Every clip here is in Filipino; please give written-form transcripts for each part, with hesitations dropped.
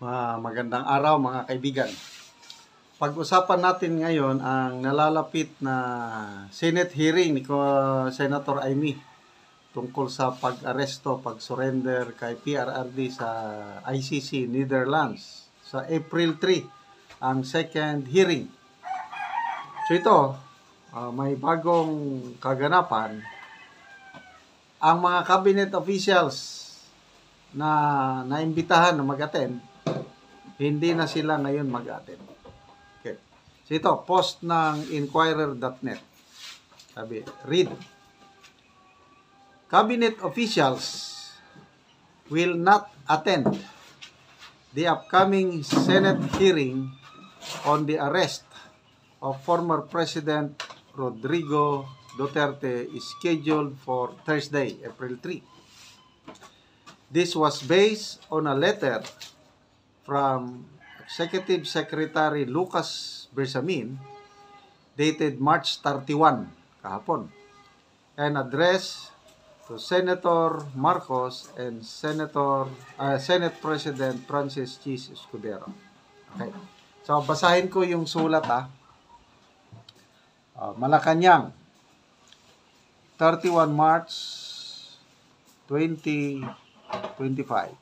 Magandang araw mga kaibigan. Pag-usapan natin ngayon ang nalalapit na Senate hearing ni Senator Amy tungkol sa pag-aresto, pag-surrender kay PRRD sa ICC Netherlands sa April 3, ang second hearing. So ito, may bagong kaganapan. Ang mga cabinet officials na naimbitahan na mag-attend, hindi na sila ngayon mag-attend. Okay. So ito, post ng Inquirer.net. Sabi, read. Cabinet officials will not attend the upcoming Senate hearing on the arrest of former President Rodrigo Duterte is scheduled for Thursday, April 3. This was based on a letter from Executive Secretary Lucas Bersamin dated March 31, kahapon, and addressed to Senator Marcos and Senate President Francis Chis Escudero. Okay. So, basahin ko yung sulat Malacanang, 31 March 2025.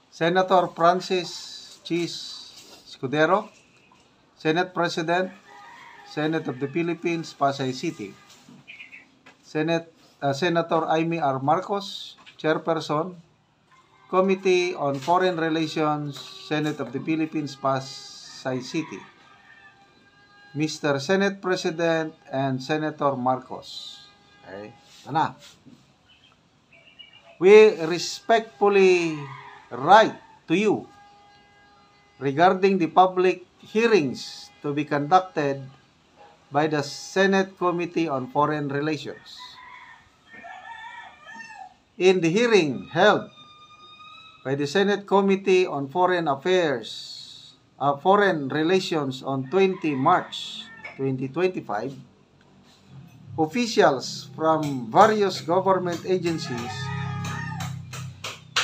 Senator Francis Chis Escudero, Senate President, Senate of the Philippines, Pasay City. Senator Amy R. Marcos, Chairperson, Committee on Foreign Relations, Senate of the Philippines, Pasay City. Mr. Senate President and Senator Marcos. Okay, na. We respectfully write to you regarding the public hearings to be conducted by the Senate Committee on Foreign Relations. In the hearing held by the Senate Committee on Foreign Relations on 20 March 2025, officials from various government agencies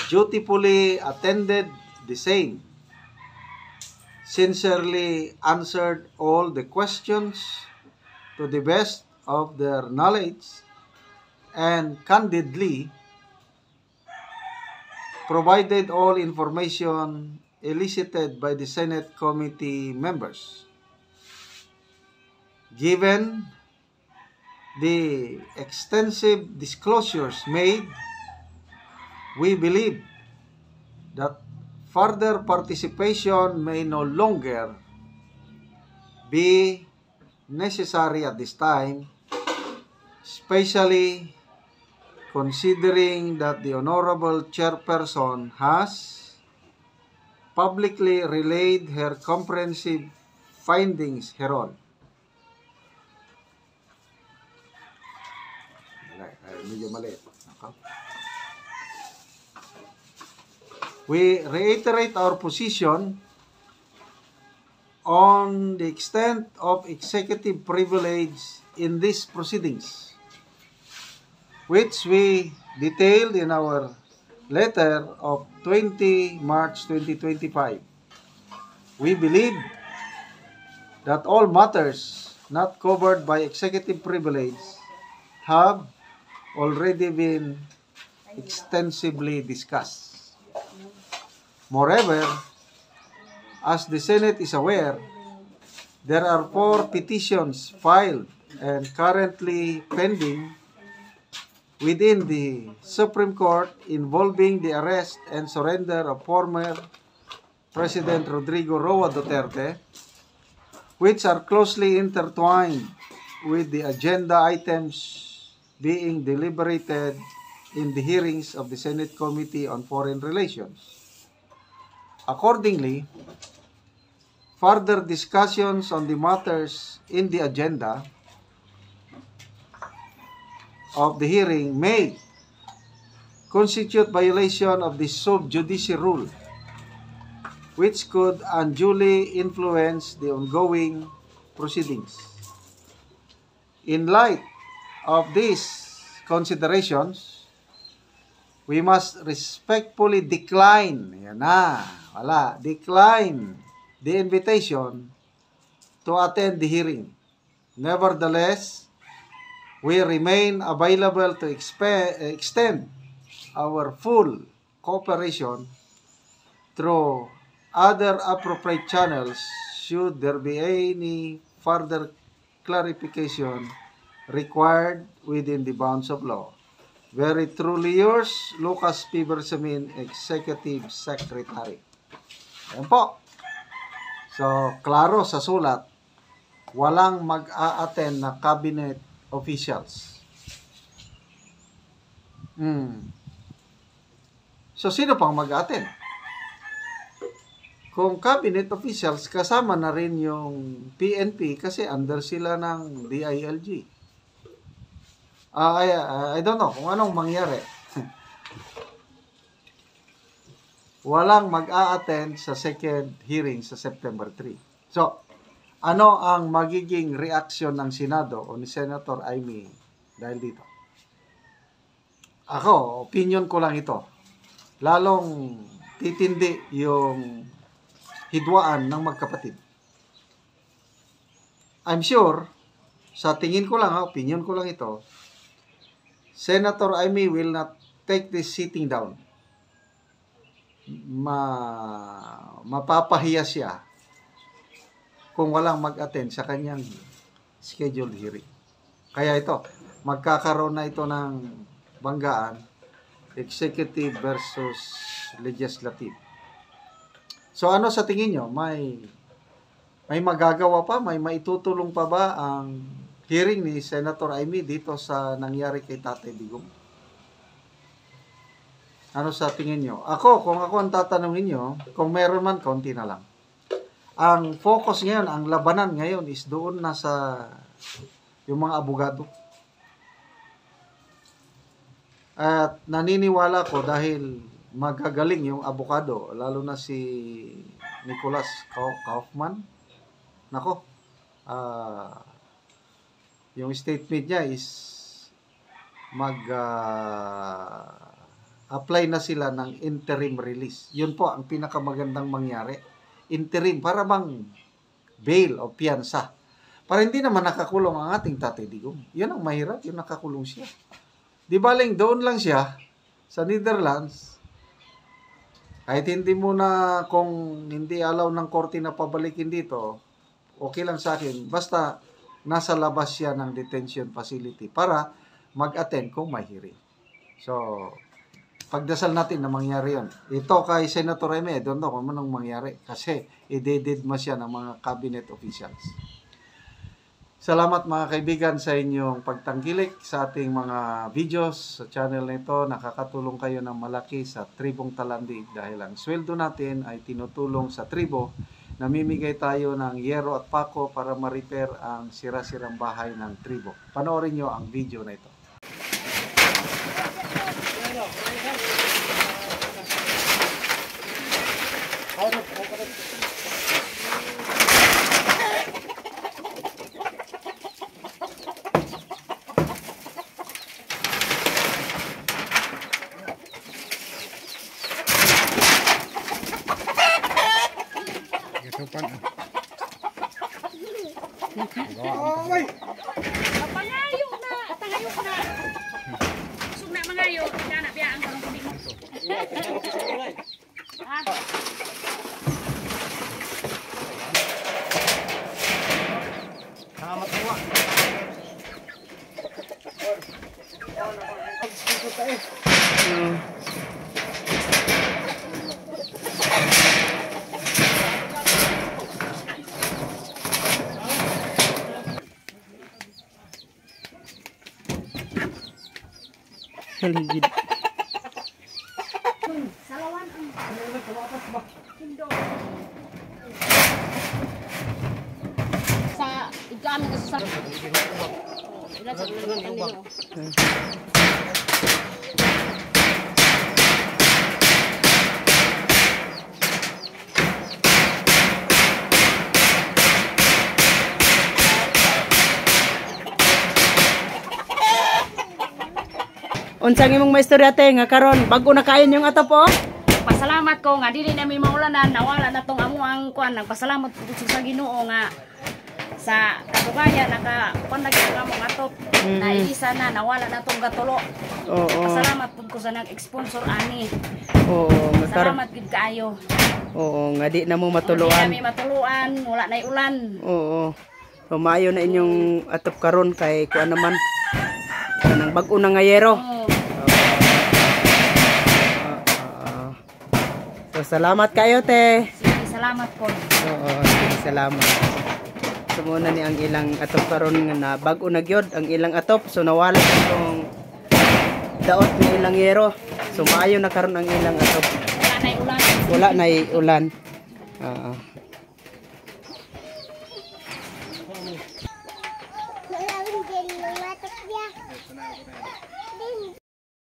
dutifully attended the same, sincerely answered all the questions to the best of their knowledge, and candidly provided all information elicited by the Senate committee members. Given the extensive disclosures made, we believe that further participation may no longer be necessary at this time, especially considering that the Honorable Chairperson has publicly relayed her comprehensive findings hereon. Medyo maliit. We reiterate our position on the extent of executive privilege in these proceedings, which we detailed in our letter of 20 March 2025. We believe that all matters not covered by executive privilege have already been extensively discussed. Moreover, as the Senate is aware, there are 4 petitions filed and currently pending within the Supreme Court involving the arrest and surrender of former President Rodrigo Roa Duterte, which are closely intertwined with the agenda items being deliberated in the hearings of the Senate Committee on Foreign Relations. Accordingly, further discussions on the matters in the agenda of the hearing may constitute violation of the sub judice rule, which could unduly influence the ongoing proceedings. In light of these considerations, we must respectfully decline. Yan na. decline the invitation to attend the hearing. Nevertheless, we remain available to extend our full cooperation through other appropriate channels should there be any further clarification required within the bounds of law. Very truly yours, Lucas P. Bersamin, Executive Secretary. Ayan po. So, klaro sa sulat, walang mag-a-attend na cabinet officials. So, sino pang mag-a-attend? Kung cabinet officials, kasama na rin yung PNP kasi under sila ng DILG. I don't know kung anong mangyari. Walang mag-a-attend sa second hearing sa September 3. So, ano ang magiging reaksyon ng Senado o ni Senator Amy dahil dito? Ako, opinion ko lang ito. Lalong titindi yung hidwaan ng magkapatid. I'm sure, sa tingin ko lang, opinion ko lang ito, Senator Amy will not take this sitting down. Mapapahiya siya kung walang mag-attend sa kanyang scheduled hearing. Kaya ito, magkakaroon na ito ng banggaan, executive versus legislative. So ano sa tingin nyo? May magagawa pa? May maitutulong pa ba ang hearing ni Senator Amy dito sa nangyari kay Tatay Digong? Ano sa tingin nyo? Kung ako ang tatanungin nyo, kung meron man, konti na lang. Ang focus ngayon, ang labanan ngayon is doon na sa yung mga abogado. At naniniwala ko dahil magagaling yung abogado, lalo na si Nicholas Kaufman. Nako, yung statement niya is apply na sila ng interim release. Yun po ang pinakamagandang mangyari. Interim, para bang bail o piyansa. Para hindi naman nakakulong ang ating Tatay Digong. Yun ang mahirap, yung nakakulong siya. Di baling doon lang siya sa Netherlands. Kahit hindi mo na, kung hindi allow ng korte na pabalikin dito, okay lang sa akin. Basta nasa labas siya ng detention facility para mag-attend kung may hearing. So, pagdasal natin na mangyari yun. Ito kay Senator Amy, don't know kung anong mangyari. Kasi i-dededma siya ng mga cabinet officials. Salamat mga kaibigan sa inyong pagtangkilik sa ating mga videos sa channel nito. Nakakatulong kayo ng malaki sa Tribong Talandig dahil ang sweldo natin ay tinutulong sa tribo. Namimigay tayo ng yero at pako para ma-repair ang sira-sirang bahay ng tribo. Panoorin nyo ang video na ito. Pangayo na! Pangayo na! Sug na mangayo, ika na biya ang tubig. Haligid. Salawan ang hindo. Sa igami ka sa ila sa kanino. Unsang imong maistorya te nga karon bago na kain yung ato po? Pasalamat nagpasalamat ko nga dili na may maulanan, nawala na tong amo ang kuan. Nagpasalamat ko sa Ginoo nga sa katugayan nakapandag ang among atop. Na isa na nawala na tong gatulo. Oo. Pasalamat pud ko sa nag-sponsor ani. Oo, Salamat gid kaayo. Oo, nga di na mo Wala matuluan. may matuluan, wala na ulan. Oo. Pumayo na inyong atop karon kay kuan naman. Kanang bag-o na ngayero. Oo. So, salamat kayo, te. Sige, salamat po. Oo, sige, salamat. Sumuna ni ang ilang atop karon nga na bag-o na gyud ang ilang atop. So, nawala itong daot ng ilang yero. So, maayo na karon ang ilang atop. Wala na ulan. Wala na ulan. Oo.